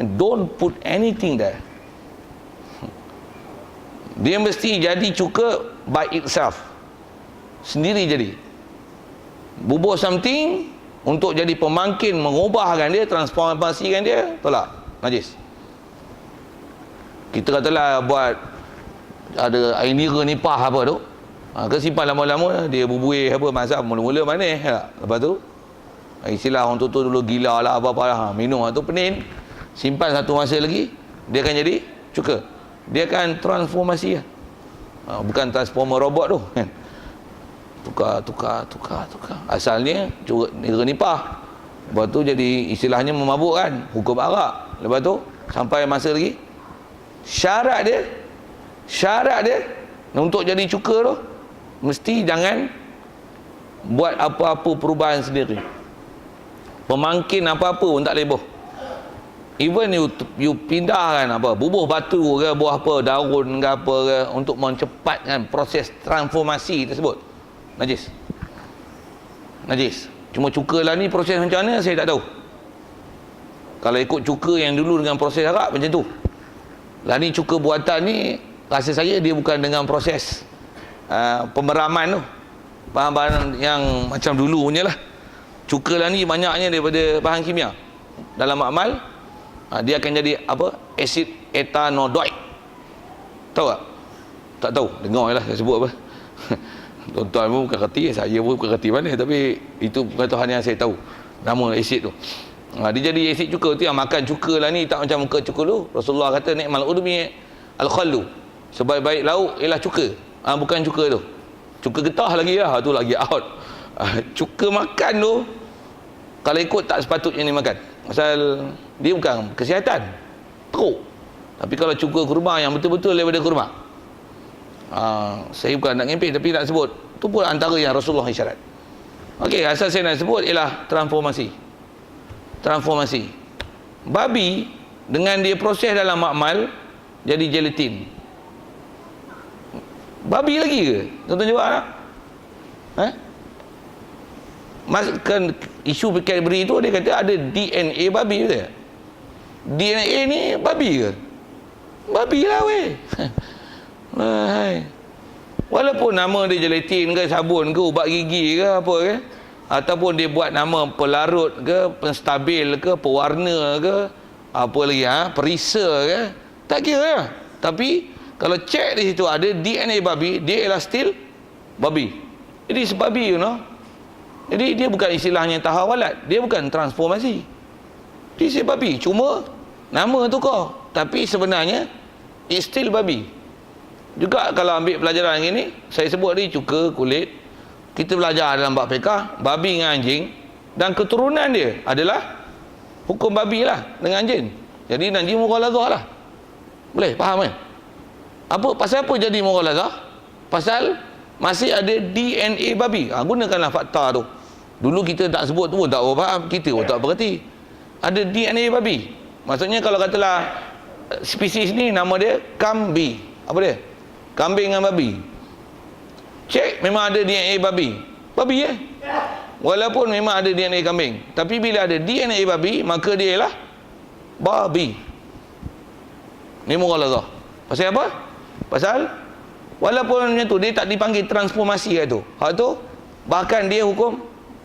and don't put anything there. Dia mesti jadi cuka by itself, sendiri jadi. Bubuh something untuk jadi pemangkin, mengubahkan dia, transformasikan dia, tolak, najis. Kita katalah buat ada air nira nipah apa tu, ke simpan lama-lama, dia berbuih apa, masak mula-mula manis, lepas tu istilah orang tu dulu gila lah apa-apa lah, minum tu penin, simpan satu masa lagi, dia akan jadi cuka. Dia akan transformasi lah. Bukan transformer robot tu kan. Tukar. Asalnya nira nipah, lepas tu jadi istilahnya memabukkan, hukum arak. Lepas tu sampai masa lagi, syarat dia untuk jadi cuka tu mesti jangan buat apa-apa perubahan sendiri. Pemangkin apa-apa pun tak boleh. Even you pindahkan apa, bubuh batu ke, buah apa, daun ke apa ke, untuk mencepatkan proses transformasi tersebut, najis. Cuma cuka lah ni proses macam mana saya tak tahu. Kalau ikut cuka yang dulu dengan proses arak macam tu. Lah ni cuka buatan ni rasa saya dia bukan dengan proses pemeraman tu, bahan-bahan yang macam dulu punya lah. Cuka lah ni banyaknya daripada bahan kimia. Dalam makmal dia akan jadi apa? Asid etanodoid. Tahu tak? Tak tahu. Dengar je lah saya sebut apa. Tuan-tuan pun bukan kerti, saya pun bukan kerti mana, tapi itu pengetahuan yang saya tahu nama asid tu. Dia jadi asid cuka tu, yang makan cuka lah ni tak macam muka cuka tu. Rasulullah kata ni'mal udmi al-khallu, sebaik-baik lauk ialah cuka. Bukan cuka tu, cuka getah lagi lah, tu lagi out. Cuka makan tu kalau ikut tak sepatutnya ni makan, pasal dia bukan kesihatan, teruk. Tapi kalau cuka kurma yang betul-betul daripada kurma, saya bukan nak ngimpi tapi nak sebut, tu pun antara yang Rasulullah isyarat. Okey, asal saya nak sebut ialah transformasi. Babi dengan dia proses dalam makmal jadi gelatin. Babi lagi ke? Tuan-tuan jawab tak? Kan isu Cadbury tu dia kata ada DNA babi, betul? DNA ni babi ke? Babi lah weh. Walaupun nama dia gelatin ke, sabun ke, ubat gigi ke apa ke, ataupun dia buat nama pelarut ke, penstabil ke, pewarna ke, apa lagi, perisa ke, tak kira lah. Tapi kalau cek di situ ada DNA babi, dia ialah still babi. Jadi sebabi, you know. Jadi dia bukan istilahnya tahawalat, dia bukan transformasi, dia si babi, cuma nama tukar, tapi sebenarnya it's still babi. Juga kalau ambil pelajaran ini, saya sebut ni cuka kulit, kita belajar dalam bab fiqh, babi dengan anjing dan keturunan dia adalah hukum babi lah dengan anjing. Jadi anjing mughalazah lah. Boleh faham kan? Pasal apa jadi mughalazah? Pasal masih ada DNA babi. Gunakanlah fakta tu. Dulu kita tak sebut tu pun tak faham, kita pun tak berhenti. Ada DNA babi. Maksudnya kalau katalah spesies ni nama dia kambi. Apa dia? Kambing dengan babi. Cek memang ada DNA babi. Babi walaupun memang ada DNA kambing, tapi bila ada DNA babi, maka dia ialah babi. Ni mughalazah. Pasal apa? Pasal walaupun macam tu, dia tak dipanggil transformasi kat tu. Hak tu bahkan dia hukum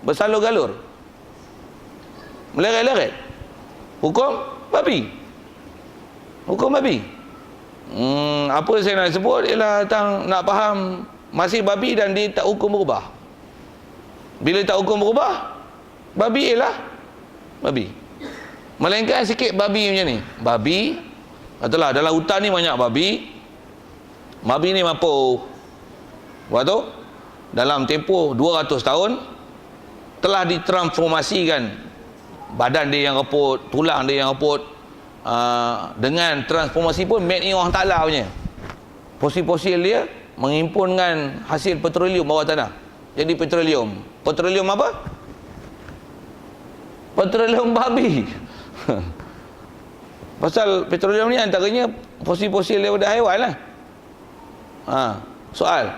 bersalur-galur, meleret-leret, hukum babi. Apa saya nak sebut ialah tentang nak faham masih babi dan dia tak hukum berubah. Bila tak hukum berubah, babi ialah babi. Melainkan sikit babi macam ni. Babi, katalah dalam hutan ni banyak babi. Babi ni mampu, waktu dalam tempoh 200 tahun telah ditransformasikan, badan dia yang reput, tulang dia yang reput, dengan transformasi pun made in Allah Ta'ala punya. Fosil-fosil dia menghimpunkan hasil petroleum bawah tanah jadi petroleum. Petroleum apa? Petroleum babi. Pasal petroleum ni antaranya fosil-fosil daripada haiwan lah. Soal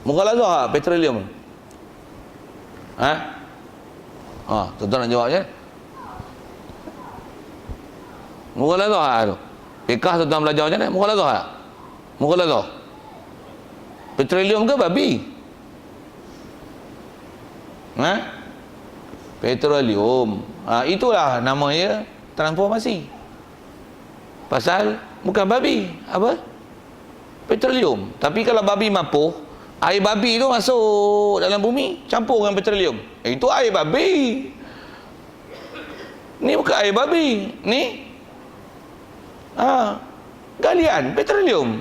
mughalazah petroleum. Tuan-tuan nak jawab je. Mughaladzah tu. Fiqh tuan belajar macam mana? Mughaladzah tak? Mughaladzah. Petroleum ke babi? Ha? Petroleum. Itulah namanya transformasi. Pasal bukan babi, apa? Petroleum. Tapi kalau babi mapuh, air babi tu masuk dalam bumi, campur dengan petroleum. Itu air babi. Ni bukan air babi. Ni galian petroleum.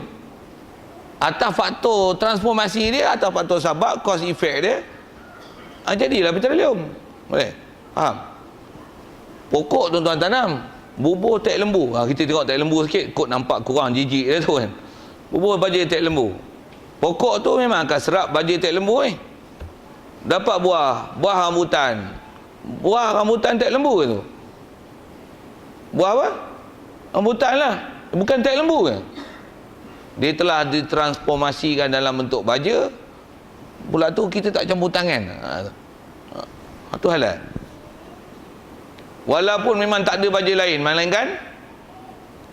Atas faktor transformasi dia, atas faktor sebab cause effect dia, jadilah petroleum. Boleh? Faham? Pokok tuan-tuan tanam, bubuh tek lembu. Kita tengok tek lembu sikit, kot nampak kurang jijik dia tu kan. Bubuh bajir tek lembu. Pokok tu memang akan serap bajir tek lembu ni. Dapat buah rambutan. Buah rambutan tek lembu ke tu? Buah apa? Rambutan lah. Bukan tek lembu ke? Dia telah ditransformasikan dalam bentuk baja. Pula tu kita tak campur tangan. Itu halal. Walaupun memang tak ada baja lain, melainkan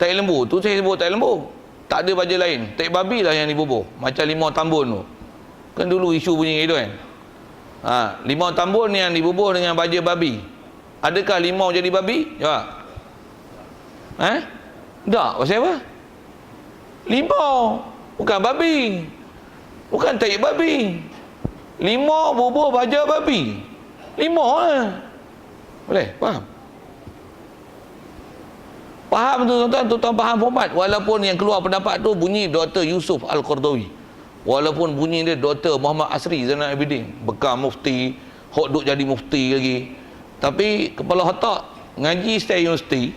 tek lembu. Tu saya sebut tek lembu. Tak ada baja lain. Tek babi lah yang dibubuh. Macam limau tambun tu. Kan dulu isu bunyi itu kan. Limau tambun yang dibubuh dengan baja babi. Adakah limau jadi babi? Jawab. Tak. Pasal apa? Limau. Bukan babi. Bukan tek babi. Limau bubuh baja babi. Limau lah. Boleh? Faham? Faham tu tuan-tuan? Tuan-tuan faham format? Walaupun yang keluar pendapat tu bunyi Dr. Yusuf Al-Qardawi. Walaupun bunyi dia Dr. Muhammad Asri Zainal Abidin, bekas mufti, hok duk jadi mufti lagi. Tapi kepala otak ngaji State University.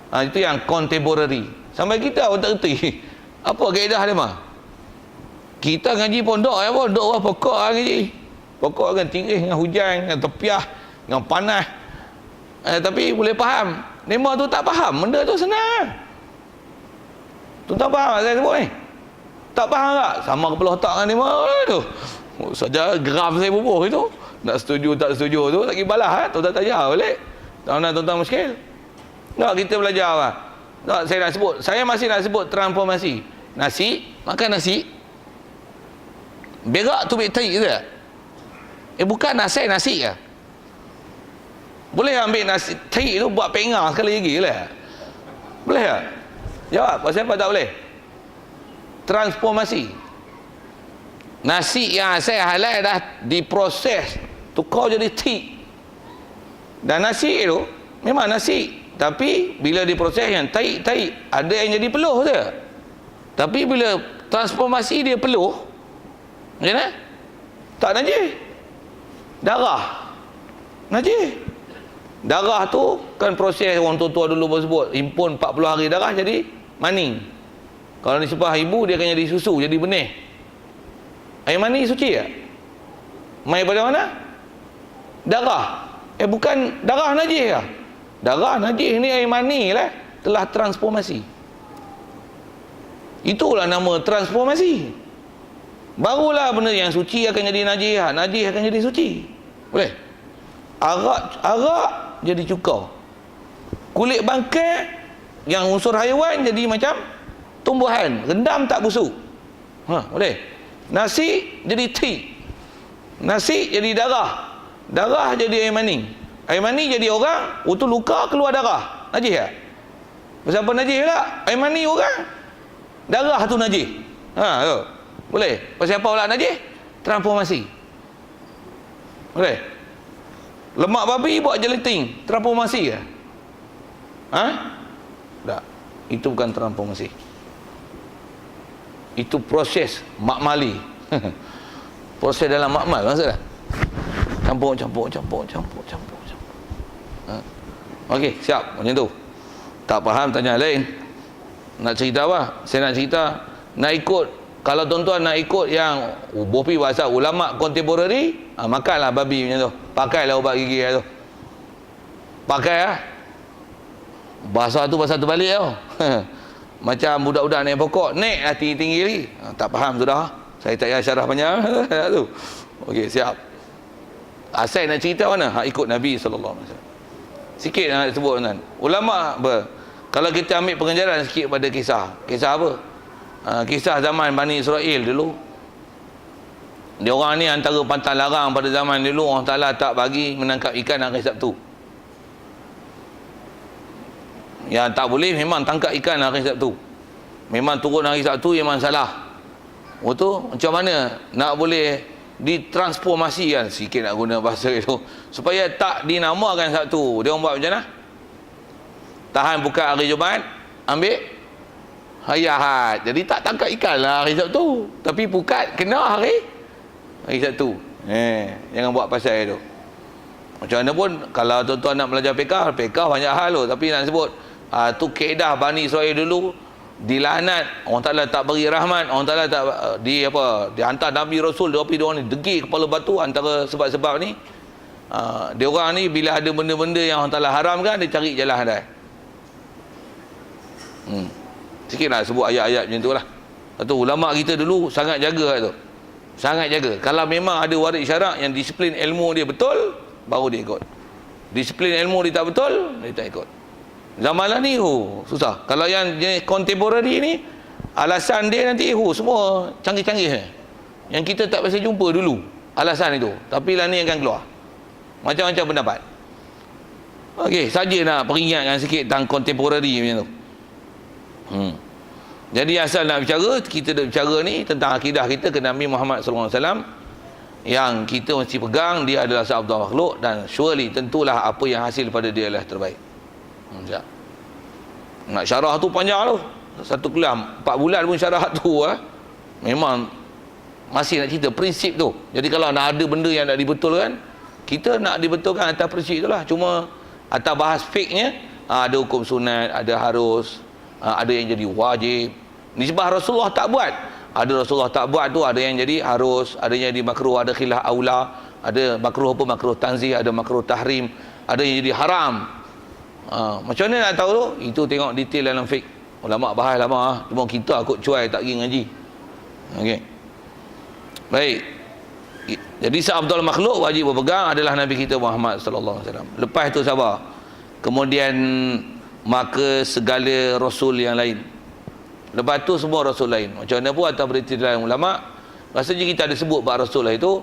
Itu yang contemporary. Sampai kita pun tak erti apa kaedah dia mah. Kita ngaji pondok pondok pokok ngaji. Pokok kan tirih dengan hujan, dengan tepiah, dengan panas. Tapi boleh faham. Nema tu tak faham, benda tu senang. Tu tak faham saya sebut ni. Tak faham tak? Sama kepala otak dengan nema tu. Saja graf saya bubuh itu. Nak setuju tak setuju tu tak kibalah tu tak tanya balik. Tuan-tuan muskil. Tak kita belajar lah. Tak saya nak sebut. Saya masih nak sebut transformasi. Nasi, makan nasi. Berak tu baik tarik ke? Bukan nasi ke? Boleh ambil nasi tarik tu buat pengar sekali lagi lah. Boleh tak? Jawab. Pasal apa tak boleh? Transformasi. Nasi yang asal halal dah diproses tukar jadi tea. Dan nasi tu memang nasi, tapi bila diproses yang tarik ada yang jadi peluh je. Tapi bila transformasi dia peluh, macam mana? Tak najis. Darah najis. Darah tu kan proses orang tua-tua dulu bersebut, impun 40 hari darah jadi mani. Kalau disepah ibu dia akan jadi susu, jadi benih. Air mani suci tak? Mai pada mana? Darah. Bukan darah najis lah. Darah najis ni air mani lah. Telah transformasi. Itulah nama transformasi. Barulah benda yang suci akan jadi najis, najis akan jadi suci. Boleh? Arak jadi cuka. Kulit bangkai yang unsur haiwan jadi macam tumbuhan, rendam tak busuk. Boleh? Nasi jadi tea. Nasi jadi darah. Darah jadi air mani. Air mani jadi orang, itu luka keluar darah. Najis tak? Pasal apa najis pula? Air mani orang. Darah tu najis. Tu. Boleh? Pasal apa pula najis? Transformasi. Boleh? Lemak babi buat gelatin, transformasi ke? Tak. Itu bukan transformasi. Itu proses makmali. Proses dalam makmal maksudnya. Campur. Okey, siap. Macam tu. Tak faham tanya lain. Nak cerita apa? Saya nak cerita nak ikut. Kalau tuan-tuan nak ikut yang bopi bahasa ulama kontemporari, makanlah babi macam tu. Pakailah ubat gigi tu. Pakai lah. Bahasa tu bahasa terbalik tau. Macam budak-budak naik pokok, naik lah tinggi-tinggi lagi. Tak faham sudah. Saya tak payah syarah panjang tu. Okey, siap. Asal nak cerita mana? Ikut Nabi SAW. Sikit nak sebut tuan. Ulama Kalau kita ambil pengajaran sikit pada kisah apa? Kisah zaman Bani Israel dulu. Dia orang ni antara pantang larang pada zaman dulu, Allah Ta'ala tak bagi menangkap ikan hari Sabtu. Yang tak boleh memang tangkap ikan hari Sabtu. Memang turun hari Sabtu memang salah. Betul? Macam mana nak boleh ditransformasikan, sikit nak guna bahasa itu, supaya tak dinamakan Sabtu. Dia orang buat macam mana? Tahan buka hari Jumaat, ambil hari Ahad. Jadi tak tangkap ikan lah hari Sabtu, tapi pukat kena hari Sabtu. Jangan buat pasal itu. Macam mana pun, kalau tuan-tuan nak belajar fiqh banyak hal tu, tapi nak sebut tu kaedah Bani Israel dulu, dilaknat, orang Ta'ala tak beri rahmat, orang Ta'ala tak dihantar Nabi Rasul, tapi dia orang ni degil kepala batu. Antara sebab-sebab ni, dia orang ni bila ada benda-benda yang orang Ta'ala haramkan, dia cari jalan hadai. Sikit lah sebut ayat-ayat macam tu lah. Satu, ulama kita dulu sangat jaga tu, sangat jaga. Kalau memang ada waris syarak yang disiplin ilmu dia betul, baru dia ikut. Disiplin ilmu dia tak betul, dia tak ikut. Zaman lah ni susah. Kalau yang contemporary ni, alasan dia nanti semua canggih-canggih. Yang kita tak biasa jumpa dulu alasan itu, tapi lah ni akan keluar macam-macam pendapat. Okey, saja nak peringatkan sikit tentang contemporary macam tu. Jadi asal nak bicara, kita nak bicara ni tentang akidah kita ke Nabi Muhammad SAW, yang kita mesti pegang dia adalah seabdul makhluk, dan surely tentulah apa yang hasil pada dia adalah terbaik. Nak syarah tu panjang tu, satu kelam 4 bulan pun syarah tu memang masih nak cerita prinsip tu. Jadi kalau nak ada benda yang nak dibetulkan, kita nak dibetulkan atas prinsip tu lah. Cuma atas bahas fiknya, ada hukum sunat, ada harus, ada yang jadi wajib. Nisbah Rasulullah tak buat, ada Rasulullah tak buat tu, ada yang jadi harus, ada yang jadi makruh, ada khilaf aula, ada makruh apa, makruh tanzih, ada makruh tahrim, ada yang jadi haram. Macam mana nak tahu tu? Itu tengok detail dalam fiqh. Ulama bahas lama, cuma kita akut cuai tak pergi ngaji. Okey. Baik. Jadi seabdul makhluk wajib berpegang adalah Nabi kita Muhammad sallallahu alaihi wasallam. Lepas tu sabar. Kemudian maka segala rasul yang lain. Lepas tu semua rasul lain. Macam mana pun atas peritilan ulama, rasanya kita ada sebut bab rasul lah itu.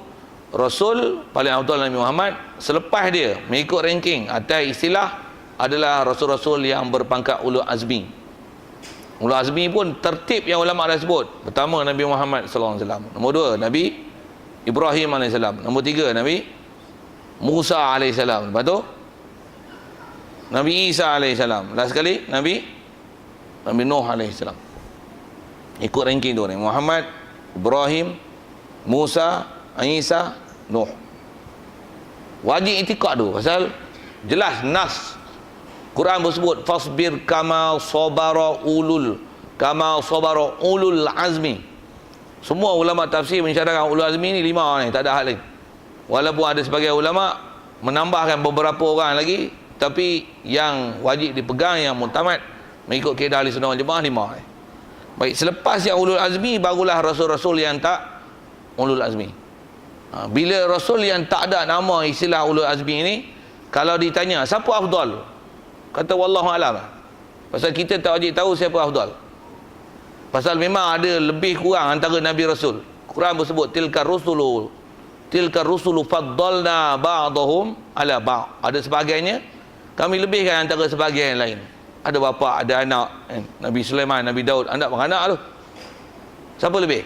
Rasul paling afdal Nabi Muhammad, selepas dia mengikut ranking atas istilah adalah rasul-rasul yang berpangkat ulul azmi. Ulul azmi pun tertib yang ulama dah sebut. Pertama Nabi Muhammad sallallahu alaihi wasallam. Nombor 2 Nabi Ibrahim alaihi salam. Nombor 3 Nabi Musa alaihi salam. Lepas tu Nabi Isa alaihi salam. Last sekali Nabi Nuh alaihi salam. Ikut ranking tu ni, Muhammad, Ibrahim, Musa, Isa, Nuh. Wajib itikad tu, pasal jelas nas Quran bersebut fasbir kama sabara ulul azmi. Semua ulama tafsir mensyarahkan ulul azmi ni 5 ni, tak ada hal lain. Walaupun ada sebagai ulama menambahkan beberapa orang lagi, tapi yang wajib dipegang, yang muktamad mengikut kaedah ahli sunnah wal jamaah 5 ni. Baik, selepas yang ulul azmi barulah rasul-rasul yang tak ulul azmi. Bila rasul yang tak ada nama istilah ulul azmi ni, kalau ditanya siapa afdal, kata wallahu alam. Pasal kita tak wajib tahu siapa afdal. Pasal memang ada lebih kurang antara nabi rasul. Quran bersebut tilkar rusulu faddalna ba'dahum ala ba'. Ada sebagainya kami lebihkan antara sebahagian lain. Ada bapa, ada anak. Nabi Sulaiman, Nabi Daud, anak beranak tu. Siapa lebih?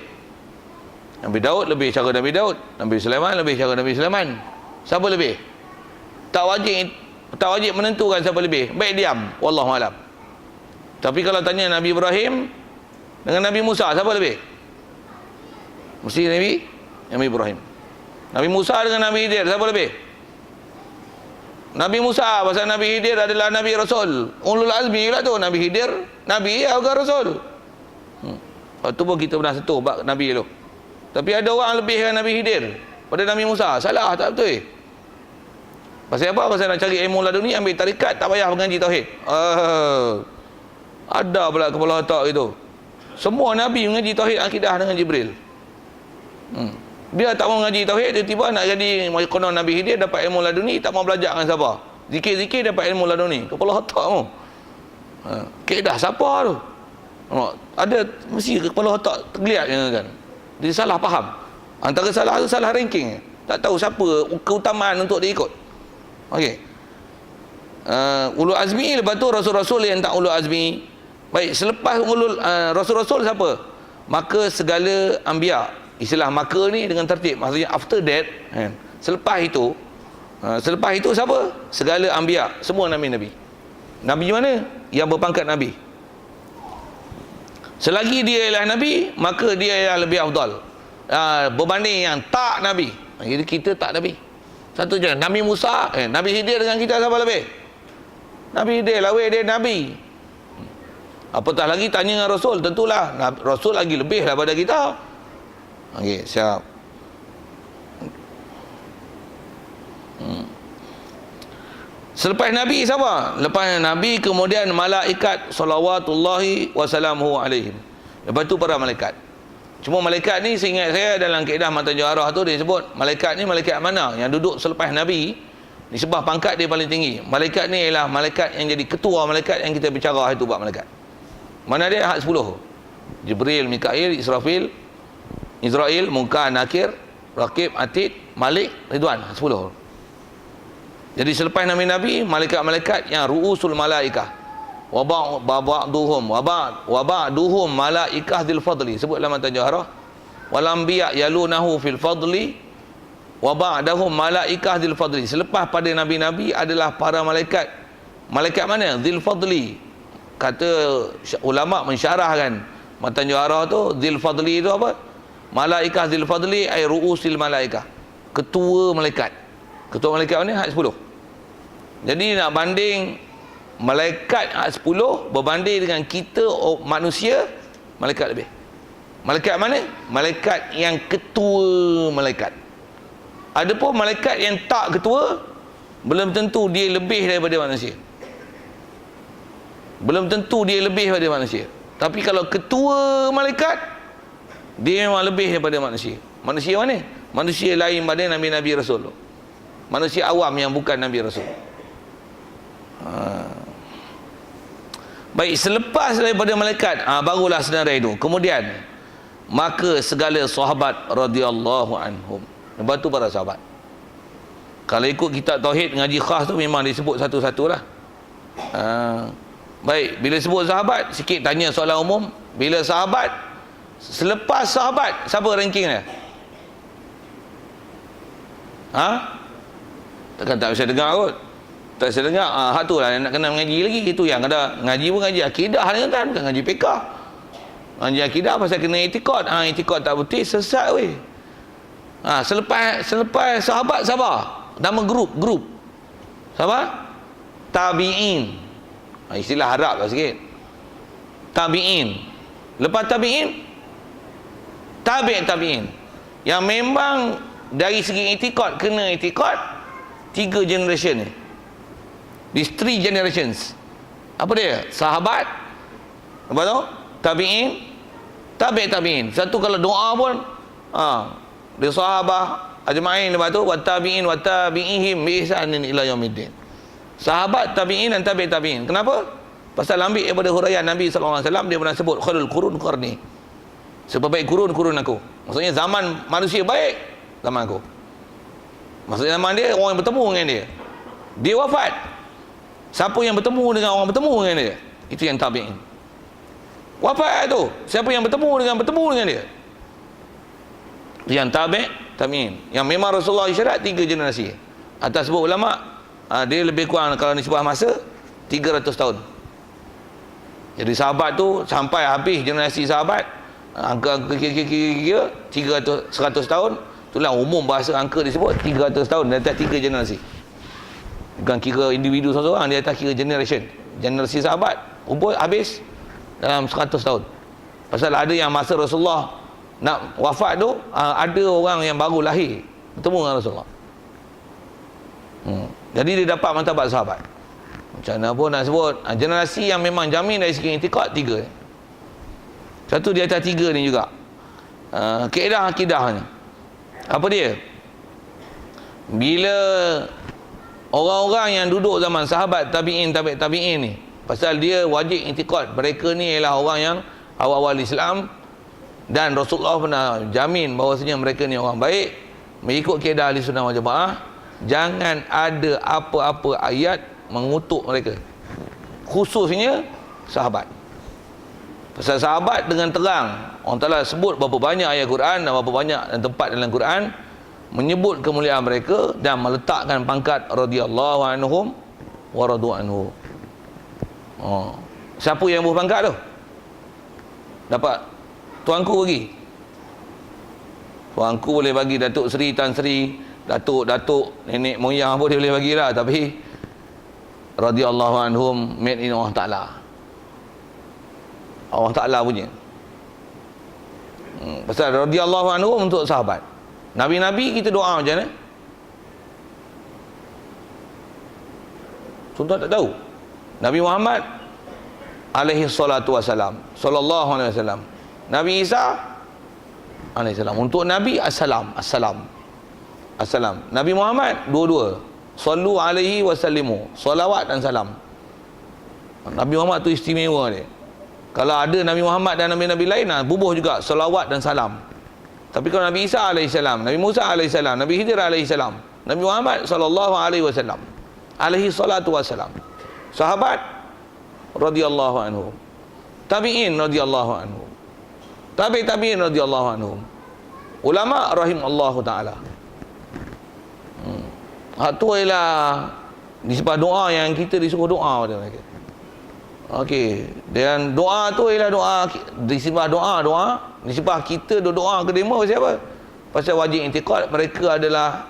Nabi Daud lebih cara Nabi Daud, Nabi Sulaiman lebih cara Nabi Sulaiman. Siapa lebih? Tak wajib menentukan siapa lebih. Baik diam, wallahu alam. Tapi kalau tanya Nabi Ibrahim dengan Nabi Musa, siapa lebih? Mesti Nabi Ibrahim. Nabi Musa dengan Nabi Khidir, siapa lebih? Nabi Musa, pasal Nabi Khidir adalah Nabi Rasul. Ulul azmi lah tu, Nabi Khidir Nabi bukan Rasul. Waktu pun kita pernah sentuh bab Nabi tu. Tapi ada orang lebihkan Nabi Khidir pada Nabi Musa. Salah, tak betul. Pasal apa? Pasal nak cari ilmu laduni, ambil tarikat, tak payah mengaji tauhid. Ada pula kepala otak itu. Semua Nabi mengaji tauhid akidah dengan Jibril. Dia tak mau mengaji tauhid, tiba-tiba nak jadi konon Nabi Khidir, dapat ilmu laduni, tak mau belajar dengan siapa. Zikir-zikir dapat ilmu laduni. Kepala otak mu. Kaedah siapa tu? Ada mesti kepala otak tergeliat kan. Dia salah faham. Antara salah tu salah ranking. Tak tahu siapa keutamaan untuk dia ikut. Okey. Ulul azmi, lepas tu rasul-rasul yang tak ulul azmi. Baik, selepas ulul rasul-rasul siapa? Maka segala anbiya. Istilah maka ni dengan tertib, maksudnya after that, kan. Selepas itu siapa? Segala anbiya, semua nabi-nabi. Nabi mana? Yang berpangkat nabi. Selagi dia ialah nabi, maka dia ialah lebih afdal berbanding yang tak nabi. Jadi kita tak nabi. Satu je, Nabi Musa, Nabi Khidir dengan kita siapa lebih? Nabi Khidir lah, dia nabi. Apatah lagi tanya dengan Rasul, tentulah Rasul lagi lebih daripada kita. Okey, siap. Selepas Nabi siapa? Lepas Nabi kemudian malaikat salawatullahi wassalamuhu alaihim. Lepas tu para malaikat. Cuma malaikat ni seingat saya dalam kaedah Matan Jawarah tu dia sebut malaikat ni malaikat mana yang duduk selepas Nabi disebab pangkat dia paling tinggi. Malaikat ni ialah malaikat yang jadi ketua malaikat yang kita bicara itu buat malaikat. Mana dia? Hak 10. Jibril, Mikail, Israfil, Israel, Munkar, Nakir, Raqib, Atid, Malik, Ridwan. 10. Jadi selepas Nabi-Nabi, malaikat-malaikat yang ru'usul malaikah. Wa ba'duhum malaikah dzil fadli. Sebut dalam Matan Jawarah. Wal anbiya yalunahu fil fadli wa ba'dahum malaikah dzil fadli. Selepas pada Nabi-Nabi adalah para malaikat. Malaikat mana? Dzil fadli. Kata ulama mensyarahkan Matan Jawarah tu, dzil fadli itu apa? Malaikah dzil fadli ay ru'usil malaikah. Ketua malaikat. Ketua malaikat ni hak 10. Jadi nak banding malaikat hak 10 berbanding dengan kita manusia, malaikat lebih. Malaikat mana? Malaikat yang ketua malaikat. Adapun malaikat yang tak ketua, belum tentu dia lebih daripada manusia. Belum tentu dia lebih daripada manusia. Tapi kalau ketua malaikat, dia memang lebih daripada manusia. Manusia mana? Manusia lain pada Nabi-Nabi Rasul. Manusia awam yang bukan Nabi Rasul. Baik, selepas daripada malaikat, barulah senarai itu. Kemudian maka segala sahabat radhiyallahu anhum. Lepas tu para sahabat. Kalau ikut kitab tauhid ngaji khas tu memang disebut satu-satu lah. Baik, bila sebut sahabat, sikit tanya soalan umum. Bila sahabat, selepas sahabat, siapa ranking dia? Takkan tak bisa dengar kot. Tak bisa dengar. Hak tu lah nak kena mengaji lagi. Itu yang ada ngaji pun ngaji akidah ni kan, bukan ngaji fiqh. Ngaji akidah pasal kena itikad. Itikad tak betul, sesat weh. Selepas sahabat siapa? Nama grup. Siapa? Tabi'in. Istilah Arab lah sikit. Tabi'in. Lepas tabi'in, tabi'in. Yang memang dari segi itikad kena itikad 3 generation ni. These 3 generations. Apa dia? Sahabat. Lepas tu tabi'in, tabi'in. Satu kalau doa pun dia sahabah ajma'in. Lepas tu wa tabi'in wa tabi'ihim bi ihsanin ila yaumiddin. Sahabat, tabi'in dan tabi'in. Kenapa? Pasal ambil daripada huraian Nabi SAW, dia pernah sebut khairul qurun qarni. Sebaik kurun aku. Maksudnya zaman manusia baik, zaman aku. Maksudnya zaman dia orang yang bertemu dengan dia. Dia wafat. Siapa yang bertemu dengan orang bertemu dengan dia? Itu yang tabi'in. Wafat tu. Siapa yang bertemu dengan dia? Yang tabi'in. Yang memang Rasulullah isyarat 3 generasi. Atas sebut ulama, dia lebih kurang kalau ni sebuah masa 300 tahun. Jadi sahabat tu sampai habis generasi sahabat, angka kira 100 tahun. Itulah umum bahasa angka disebut 300 tahun di atas 3 generasi. Bukan kira individu seorang-seorang, di atas kira generation. Generasi sahabat umur habis dalam 100 tahun. Pasal ada yang masa Rasulullah nak wafat tu, ada orang yang baru lahir bertemu dengan Rasulullah. Jadi dia dapat martabat sahabat. Macam mana pun nak sebut, generasi yang memang jamin dari segi itikad 3. Satu di atas 3 ni juga. Kaedah akidah ni. Apa dia? Bila orang-orang yang duduk zaman sahabat tabi'in ni, Pasal dia wajib i'tiqad mereka ni ialah orang yang awal-awal Islam, dan Rasulullah pernah jamin bahawasanya mereka ni orang baik. Mengikut kaedah Ahli Sunnah wal Jamaah, jangan ada apa-apa ayat mengutuk mereka, khususnya sahabat. Pasal sahabat dengan terang Allah Ta'ala sebut berapa banyak ayat Quran dan berapa banyak tempat dalam Quran menyebut kemuliaan mereka dan meletakkan pangkat radhiyallahu anhum wa radu anhu. Siapa yang berpangkat tu? Dapat tuanku bagi. Tuanku boleh bagi Datuk Seri, Tan Sri, Datuk, nenek moyang pun dia boleh bagilah, tapi radhiyallahu anhum made in Allah Ta'ala. Allah Ta'ala punya. Pasal radhiyallahu anhum untuk sahabat. Nabi-nabi kita doa macam mana? Contoh tak tahu. Nabi Muhammad alaihi salatu wassalam, sallallahu alaihi wasallam. Nabi Isa alaihi salam. Untuk Nabi assalam. Nabi Muhammad dua-dua. Sallu alaihi wasallimu. Salawat dan salam. Nabi Muhammad tu istimewa dia. Kalau ada Nabi Muhammad dan Nabi-Nabi lain, bubuh juga salawat dan salam. Tapi kalau Nabi Isa alaihissalam, Nabi Musa alaihissalam, Nabi Khidir alaihissalam, Nabi Muhammad sallallahu alaihi wasallam, alaihi salatu wassalam, sahabat radhiyallahu anhum, tabi'in radhiyallahu anhum, tabi'in radhiyallahu anhum, ulama rahimallahu taala. Itu ialah nisbah doa yang kita disuruh doa pada mereka. Okey, dan doa tu ialah doa, disebab doa disebab kita doa ke demo siapa? Pasal wajib i'tiqad mereka adalah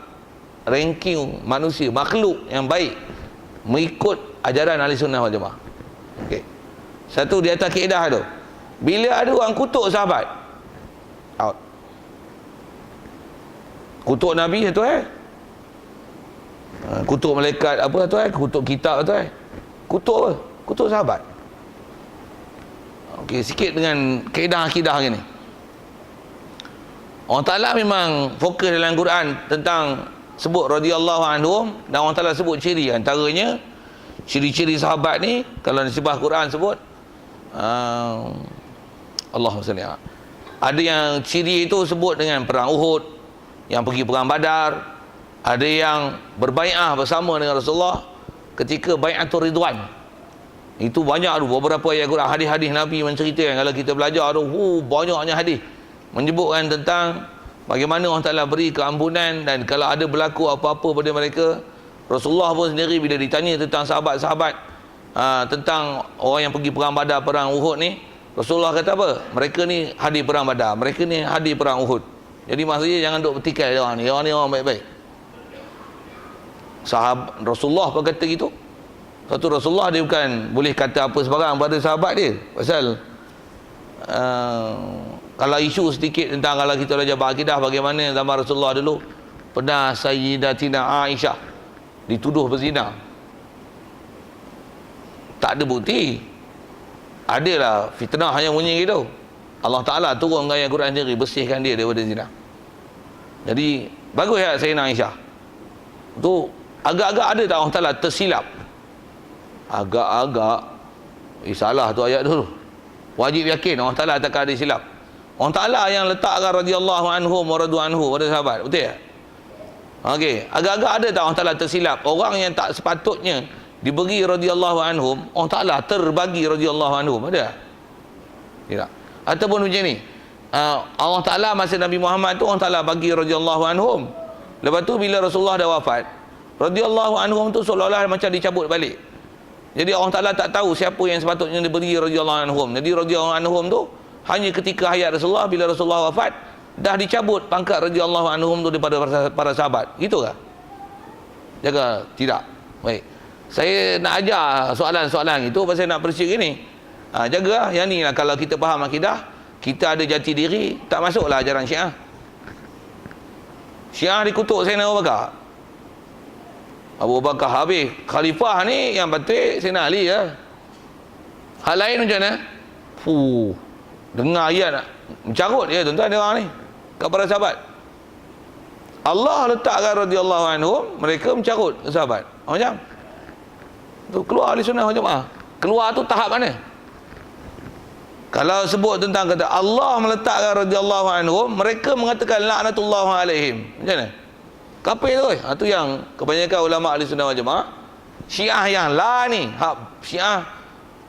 ranking manusia, makhluk yang baik mengikut ajaran Ahli Sunnah wal Jamaah. Okey. Satu di atas kaedah tu. Bila ada orang kutuk sahabat, out. Kutuk Nabi tu kutuk malaikat apa tu kutuk kitab tu kutuk apa? Kutuk sahabat. Okey, sikit dengan kaedah akidah gini. Allah Ta'ala memang fokus dalam Quran tentang sebut radhiyallahu anhum, dan Allah Ta'ala sebut antaranya ciri-ciri sahabat ni. Kalau disebut Quran sebut Allahumma salli. Ada yang ciri itu sebut dengan perang Uhud, yang pergi perang Badar, ada yang berbai'ah bersama dengan Rasulullah ketika bai'atul Ridwan. Itu banyak tu, beberapa ayat Quran, hadis-hadis Nabi menceritakan. Kalau kita belajar tu, banyaknya hadis menyebutkan tentang bagaimana Allah Ta'ala beri keampunan, dan kalau ada berlaku apa-apa pada mereka, Rasulullah pun sendiri bila ditanya tentang sahabat-sahabat tentang orang yang pergi perang Badar, perang Uhud ni, Rasulullah kata apa? Mereka ni hadir perang Badar, mereka ni hadir perang Uhud. Jadi maksudnya jangan duk bertikai orang ni orang baik-baik. Sahabat Rasulullah pun kata gitu. Satu, Rasulullah dia bukan boleh kata apa sebarang pada sahabat dia. Pasal kalau isu sedikit tentang, kalau kita belajar akidah bagaimana zaman Rasulullah dulu, pernah Sayyidatina Aisyah dituduh berzina. Tak ada bukti. Adalah fitnah yang bunyi gitu. Allah Ta'ala turun ayat Quran sendiri bersihkan dia daripada zina. Jadi bagus ya Sayyidina Aisyah. Tu agak-agak ada tak Allah Ta'ala tersilap? Agak-agak salah tu ayat tu. Wajib yakin Allah Ta'ala takkan ada silap. Allah Ta'ala yang letakkan radhiyallahu anhum wa radu anhu pada sahabat. Betul tak? Okey, agak-agak ada tak Allah Ta'ala tersilap? Orang yang tak sepatutnya diberi radhiyallahu anhum, Allah Ta'ala terbagi radhiyallahu anhum. Ada? Tidak. Ataupun macam ni, Allah Ta'ala masa Nabi Muhammad tu Allah Ta'ala bagi radhiyallahu anhum. Lepas tu bila Rasulullah dah wafat, radhiyallahu anhum tu seolah-olah macam dicabut balik. Jadi Allah Ta'ala tak tahu siapa yang sepatutnya diberi radhiyallahu anhum. Jadi radhiyallahu anhum tu hanya ketika hayat Rasulullah, bila Rasulullah wafat dah dicabut pangkat radhiyallahu anhum tu daripada para sahabat. Gitukah? Jaga tidak. Baik. Saya nak ajar soalan-soalan itu pasal nak percaya gini. Jagalah yang ni lah. Kalau kita faham akidah, kita ada jati diri, tak masuklah ajaran Syiah. Syiah dikutuk Sayyidina Abu Bakar. Abu Bakar habis khalifah ni yang betul Sayyidina Ali ya. Hal lain macam mana? Dengar ayat mencarut ya tuan-tuan dia orang ni kepada sahabat. Allah letakkan radhiyallahu anhum, mereka mencarut sahabat. Macam tu keluar Ahli Sunnah wal Jamaah. Keluar tu tahap mana? Kalau sebut tentang kata Allah meletakkan radhiyallahu anhum, mereka mengatakan laknatullah alaihim. Macam mana? Kafir tu. Itu yang kebanyakan ulama ahli sunnah wal jamaah. Syiah yang la ni, Syiah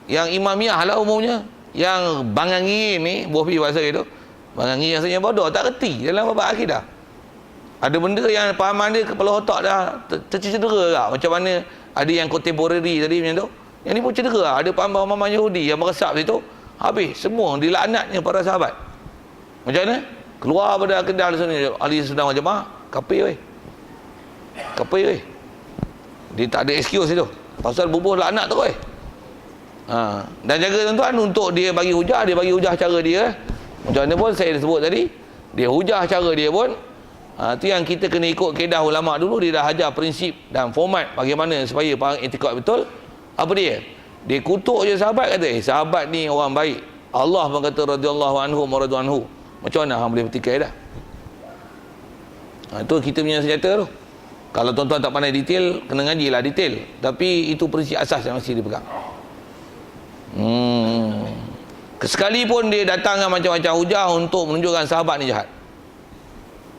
yang imamiyah lah umumnya, yang bangangi ni, bohpi bahasa itu. Bangangi rasanya bodoh, tak reti dalam bab akidah. Ada benda yang pahaman dia kepala otak dah tercedera tak? Macam mana ada yang contemporary tadi macam tu. Yang ni pun cedera. Ada pahaman Yahudi yang meresap situ. Habis semua dilaknatnya para sahabat. Macam mana? Keluar pada akidah ahli sunnah wal jamaah, kafir weh. Kafir weh. Dia tak ada excuse itu. Pasal bubuh laknat tu weh. Dan jaga tuan-tuan, untuk dia bagi hujah cara dia. Macam mana pun saya sebut tadi, dia hujah cara dia pun. Itu yang kita kena ikut kaedah ulama dulu. Dia dah ajar prinsip dan format bagaimana supaya faham i'tikad betul. Apa dia? Dia kutuk je sahabat, kata sahabat ni orang baik. Allah pun kata radhiyallahu anhu wa radu anhu. Macam mana hang boleh bertikai dah? Itu kita punya senjata tu. Kalau tuan-tuan tak pandai detail, kena ngajilah detail. Tapi itu prinsip asas yang mesti dipegang. Sekalipun dia datang dengan macam-macam hujah untuk menunjukkan sahabat ni jahat.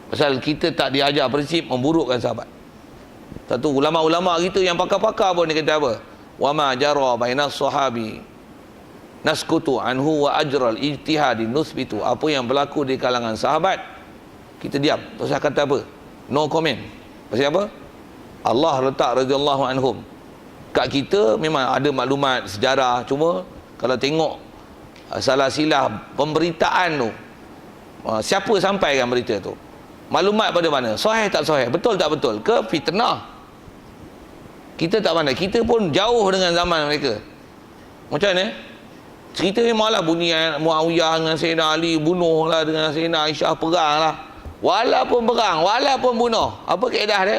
Pasal kita tak diajar prinsip memburukkan sahabat. Satu ulama-ulama kita yang pakar-pakar pun dia kata apa? Wa ma jara bainas sahabi naskutu anhu wa ajral ijtihadi nusbitu. Apa yang berlaku di kalangan sahabat kita diam. Terus kata apa? No comment. Pasal apa? Allah letak radhiyallahu anhum. Kat kita memang ada maklumat sejarah, cuma kalau tengok salah silah pemberitaan tu, siapa sampaikan berita tu, maklumat pada mana, sahih tak sahih, betul tak betul ke fitnah, kita tak pandai. Kita pun jauh dengan zaman mereka. Macam mana? Cerita memanglah bunyi Muawiyah dengan Sayyidina Ali bunuh lah, dengan Sayyidina Aisyah perang lah. Walaupun perang, walaupun bunuh, apa kaedah dia?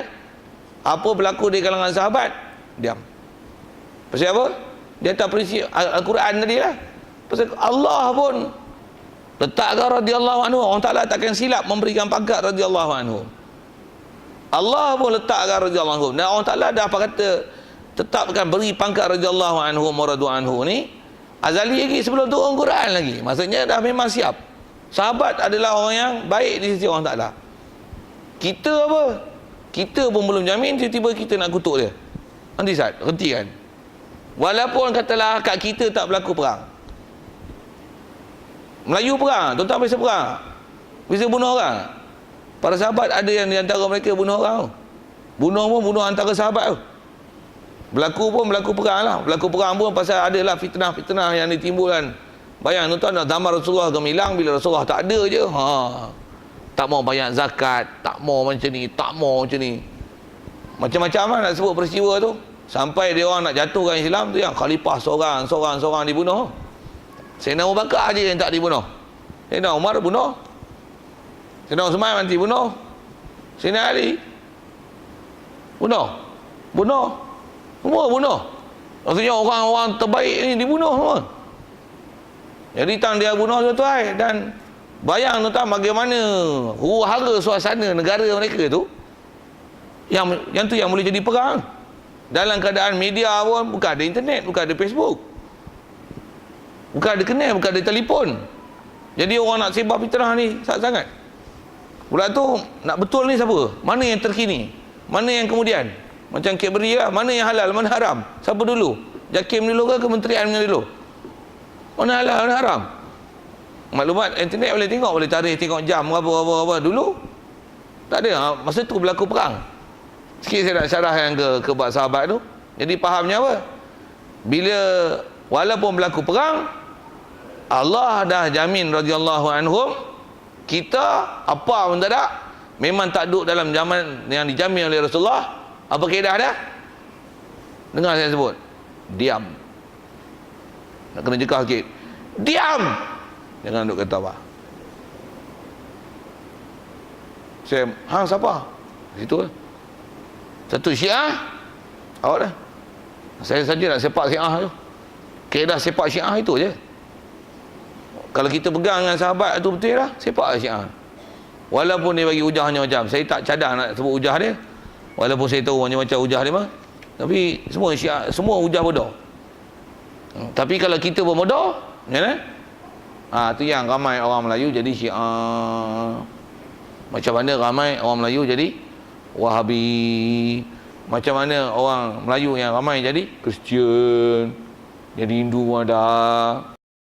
Apa berlaku di kalangan sahabat? Diam. Pasal apa? Dia tak prinsip Al-Quran tadi lah. Pasal Allah pun letakkan radhiyallahu anhu. Allah Ta'ala takkan silap memberikan pangkat radhiyallahu anhu. Allah pun letakkan radhiyallahu anhu. Dan Allah Ta'ala dah apa kata tetapkan beri pangkat radhiyallahu anhu maradu anhu ni azali lagi, sebelum turun Quran lagi. Maksudnya dah memang siap. Sahabat adalah orang yang baik di sisi Allah Ta'ala. Kita apa? Kita pun belum jamin, tiba-tiba kita nak kutuk dia. Nanti Ustaz, reti kan? Walaupun katalah kat kita tak berlaku perang. Melayu perang, tuan-tuan biasa perang. Bisa bunuh orang. Para sahabat ada yang di antara mereka bunuh orang. Bunuh pun bunuh antara sahabat tu. Berlaku pun berlaku perang lah. Berlaku perang pun pasal adalah fitnah-fitnah yang ditimbulkan. Bayang tuan-tuan, zaman Rasulullah gemilang, bila Rasulullah tak ada je. Tak mau bayar zakat, tak mau macam ni, tak mau macam ni. Macam-macam lah nak sebut peristiwa tu. Sampai dia orang nak jatuhkan Islam tu, yang khalifah seorang dibunuh. Sayyidina Abu Bakar je yang tak dibunuh. Sayyidina Umar bunuh. Sayyidina Uthman nanti bunuh. Sayyidina Ali bunuh. Semua bunuh. Maksudnya orang-orang terbaik ni dibunuh semua. Jadi tang dia bunuh tuan-tuan. Dan bayang tuan-tuan bagaimana huru-hara suasana negara mereka tu. Yang tu yang boleh jadi perang. Dalam keadaan media pun bukan ada internet, bukan ada Facebook, bukan ada kenal, bukan ada telefon. Jadi orang nak sebar fitnah ni sangat-sangat. Pula tu nak betul ni siapa? Mana yang terkini? Mana yang kemudian? Macam Cadbury lah, mana yang halal, mana haram? Siapa dulu? JAKIM dulu ke kementerian dulu? Mana halal, mana haram? Maklumat internet boleh tengok, boleh tarikh, tengok jam apa dulu. Tak ada. Masa tu berlaku perang. Sikit saya nak syarah yang ke bab sahabat tu. Jadi fahamnya apa? Bila walaupun berlaku perang, Allah dah jamin radhiyallahu anhum, kita apa pun tak ada, memang tak duduk dalam zaman yang dijamin oleh Rasulullah. Apa kaedah dia? Dengar saya sebut, diam. Nak kena jekah sikit. Diam. Jangan duk kata apa. Saya, hang siapa? Situ lah. Satu Syiah, awak dah. Saya saja nak sepak Syiah tu. Kaedah sepak Syiah itu je. Kalau kita pegang dengan sahabat tu betul lah, sepak Syiah. Walaupun dia bagi hujah macam-macam. Saya tak cadang nak sebut hujah dia. Walaupun saya tahu macam-macam hujah dia mah. Tapi semua Syiah, semua hujah bodoh. Tapi kalau kita berbodoh, ya kan? Tu yang ramai orang Melayu jadi Syiah. Macam mana ramai orang Melayu jadi Wahabi. Macam mana orang Melayu yang ramai jadi Kristian. Jadi Hindu pun ada.